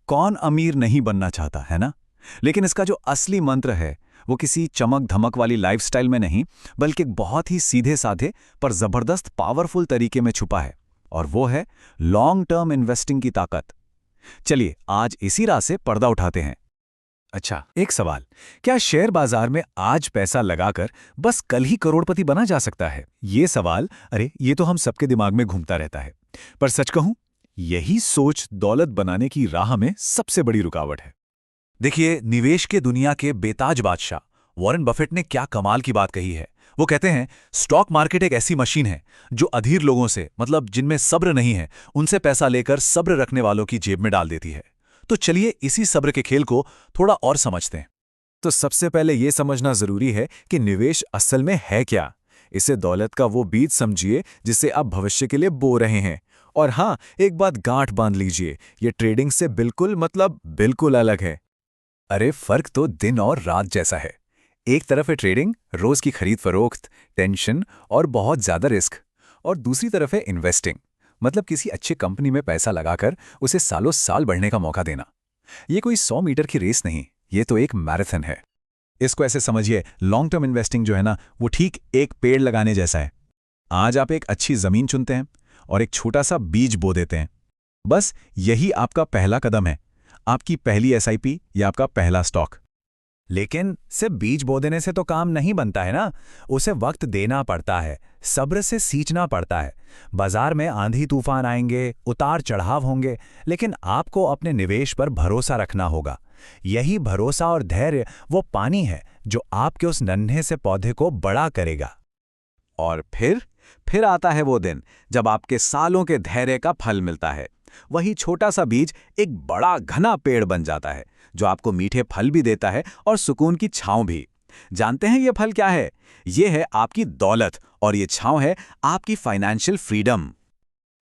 कौन अमीर नहीं बनना चाहता है ना। लेकिन इसका जो असली मंत्र है वो किसी चमक धमक वाली लाइफस्टाइल में नहीं, बल्कि एक बहुत ही सीधे साधे पर जबरदस्त पावरफुल तरीके में छुपा है। और वो है लॉन्ग टर्म इन्वेस्टिंग की ताकत। चलिए आज इसी राह से पर्दा उठाते हैं। अच्छा, एक सवाल, क्या शेयर बाजार में आज पैसा लगाकर बस कल ही करोड़पति बना जा सकता है? ये सवाल, अरे ये तो हम सबके दिमाग में घूमता रहता है। पर सच कहूं, यही सोच दौलत बनाने की राह में सबसे बड़ी रुकावट है। देखिए, निवेश के दुनिया के बेताज बादशाह वॉरेन बफेट ने क्या कमाल की बात कही है। वो कहते हैं, स्टॉक मार्केट एक ऐसी मशीन है जो अधीर लोगों से, मतलब जिनमें सब्र नहीं है, उनसे पैसा लेकर सब्र रखने वालों की जेब में डाल देती है। तो चलिए इसी सब्र के खेल को थोड़ा और समझते हैं। तो सबसे पहले यह समझना जरूरी है कि निवेश असल में है क्या। इसे दौलत का वो बीज समझिए जिसे आप भविष्य के लिए बो रहे हैं। और हाँ, एक बात गांठ बांध लीजिए, ये ट्रेडिंग से बिल्कुल अलग है। अरे फर्क तो दिन और रात जैसा है। एक तरफ है ट्रेडिंग, रोज की खरीद फरोख्त, टेंशन और बहुत ज्यादा रिस्क। और दूसरी तरफ है इन्वेस्टिंग, मतलब किसी अच्छी कंपनी में पैसा लगाकर उसे सालों साल बढ़ने का मौका देना। ये कोई 100 मीटर की रेस नहीं, ये तो एक मैराथन है। इसको ऐसे समझिए, लॉन्ग टर्म इन्वेस्टिंग जो है ना, वो ठीक एक पेड़ लगाने जैसा है। आज आप एक अच्छी जमीन चुनते हैं और एक छोटा सा बीज बो देते हैं। बस यही आपका पहला कदम है, आपकी पहली एसआईपी या आपका पहला स्टॉक। लेकिन सिर्फ बीज बो देने से तो काम नहीं बनता है ना, उसे वक्त देना पड़ता है, सब्र से सींचना पड़ता है। बाजार में आंधी तूफान आएंगे, उतार चढ़ाव होंगे, लेकिन आपको अपने निवेश पर भरोसा रखना होगा। यही भरोसा और धैर्य वो पानी है जो आपके उस नन्हे से पौधे को बड़ा करेगा। और फिर आता है वो दिन जब आपके सालों के धैर्य का फल मिलता है। वही छोटा सा बीज एक बड़ा घना पेड़ बन जाता है, जो आपको मीठे फल भी देता है और सुकून की छांव भी। जानते हैं ये फल क्या है? ये है आपकी दौलत, और ये छांव है आपकी फाइनेंशियल फ्रीडम।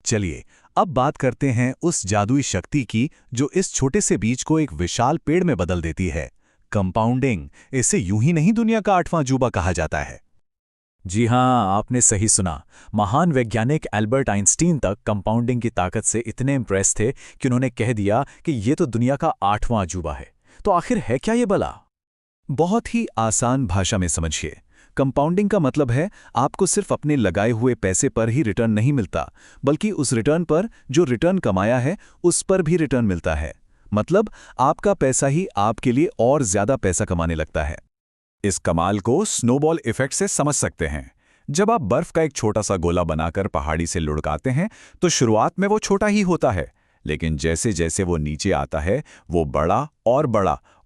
चलिए अब बात करते हैं उस जादुई शक्ति की जो इस छोटे से बीज को एक विशाल पेड़ में बदल देती है, कंपाउंडिंग। इसे यूं ही नहीं दुनिया का 8वां अजूबा कहा जाता है। जी हां, आपने सही सुना। महान वैज्ञानिक एल्बर्ट आइंस्टीन तक कंपाउंडिंग की ताकत से इतने इम्प्रेस थे कि उन्होंने कह दिया कि ये तो दुनिया का 8वां अजूबा है। तो आखिर है क्या ये बला? बहुत ही आसान भाषा में समझिए। कंपाउंडिंग का मतलब है आपको सिर्फ अपने लगाए हुए पैसे पर ही रिटर्न नहीं मिलता, बल्कि उस रिटर्न पर जो रिटर्न कमाया है उस पर भी रिटर्न मिलता है। मतलब आपका पैसा ही आपके लिए और ज्यादा पैसा कमाने लगता है। इस कमाल को स्नोबॉल इफेक्ट से समझ सकते हैं। जब आप बर्फ का एक छोटा सा गोला बनाकर पहाड़ी से लुढ़काते हैं तो शुरुआत में वो छोटा ही होता है, लेकिन जैसे जैसे वो नीचे आता है वो बड़ा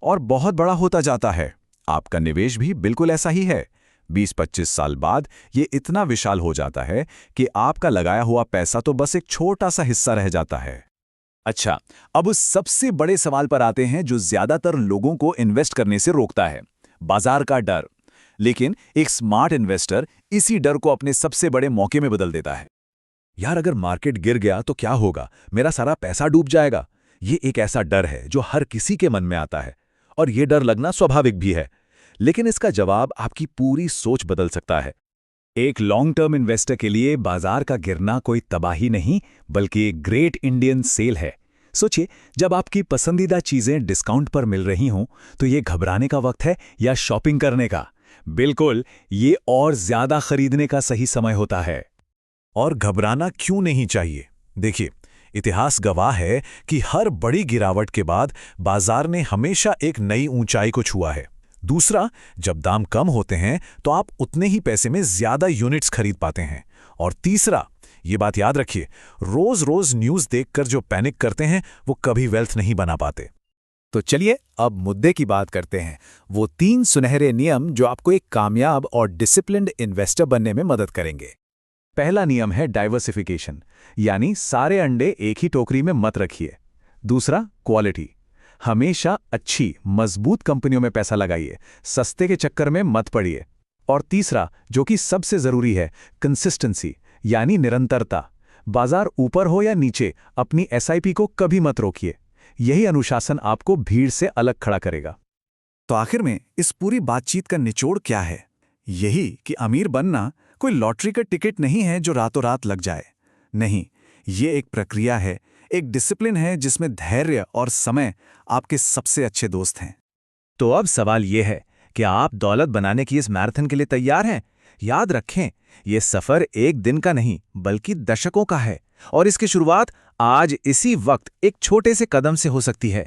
और बहुत बड़ा होता जाता है। आपका निवेश भी बिल्कुल ऐसा ही है। 20-25 साल बाद ये इतना विशाल हो जाता है कि आपका लगाया हुआ पैसा तो बस एक छोटा सा हिस्सा रह जाता है। अच्छा, अब उस सबसे बड़े सवाल पर आते हैं जो ज्यादातर लोगों को इन्वेस्ट करने से रोकता है, बाजार का डर। लेकिन एक स्मार्ट इन्वेस्टर इसी डर को अपने सबसे बड़े मौके में बदल देता है। यार, अगर मार्केट गिर गया तो क्या होगा, मेरा सारा पैसा डूब जाएगा। ये एक ऐसा डर है जो हर किसी के मन में आता है, और ये डर लगना स्वाभाविक भी है। लेकिन इसका जवाब आपकी पूरी सोच बदल सकता है। एक लॉन्ग टर्म इन्वेस्टर के लिए बाजार का गिरना कोई तबाही नहीं, बल्कि एक ग्रेट इंडियन सेल है। सोचिए, जब आपकी पसंदीदा चीजें डिस्काउंट पर मिल रही हों तो ये घबराने का वक्त है या शॉपिंग करने का? बिल्कुल, ये और ज्यादा खरीदने का सही समय होता है। और घबराना क्यों नहीं चाहिए? देखिए, इतिहास गवाह है कि हर बड़ी गिरावट के बाद बाजार ने हमेशा एक नई ऊंचाई को छुआ है। दूसरा, जब दाम कम होते हैं तो आप उतने ही पैसे में ज्यादा यूनिट्स खरीद पाते हैं। और तीसरा, ये बात याद रखिए, रोज रोज न्यूज़ देखकर जो पैनिक करते हैं वो कभी वेल्थ नहीं बना पाते। तो चलिए अब मुद्दे की बात करते हैं, वो 3 सुनहरे नियम जो आपको एक कामयाब और डिसिप्लिन्ड इन्वेस्टर बनने में मदद करेंगे। पहला नियम है डाइवर्सिफिकेशन, यानी सारे अंडे एक ही टोकरी में मत रखिए। दूसरा, क्वालिटी, हमेशा अच्छी मजबूत कंपनियों में पैसा लगाइए, सस्ते के चक्कर में मत पड़िए। और तीसरा, जो कि सबसे जरूरी है, कंसिस्टेंसी, यानी निरंतरता। बाजार ऊपर हो या नीचे, अपनी एसआईपी को कभी मत रोकिए। यही अनुशासन आपको भीड़ से अलग खड़ा करेगा। तो आखिर में इस पूरी बातचीत का निचोड़ क्या है? यही कि अमीर बनना कोई लॉटरी का टिकट नहीं है जो रातों रात लग जाए। नहीं, ये एक प्रक्रिया है, एक डिसिप्लिन है जिसमें धैर्य और समय आपके सबसे अच्छे दोस्त हैं। तो अब सवाल ये है कि आप दौलत बनाने की इस मैराथन के लिए तैयार हैं? याद रखें, ये सफर एक दिन का नहीं बल्कि दशकों का है और इसकी शुरुआत आज इसी वक्त एक छोटे से कदम से हो सकती है।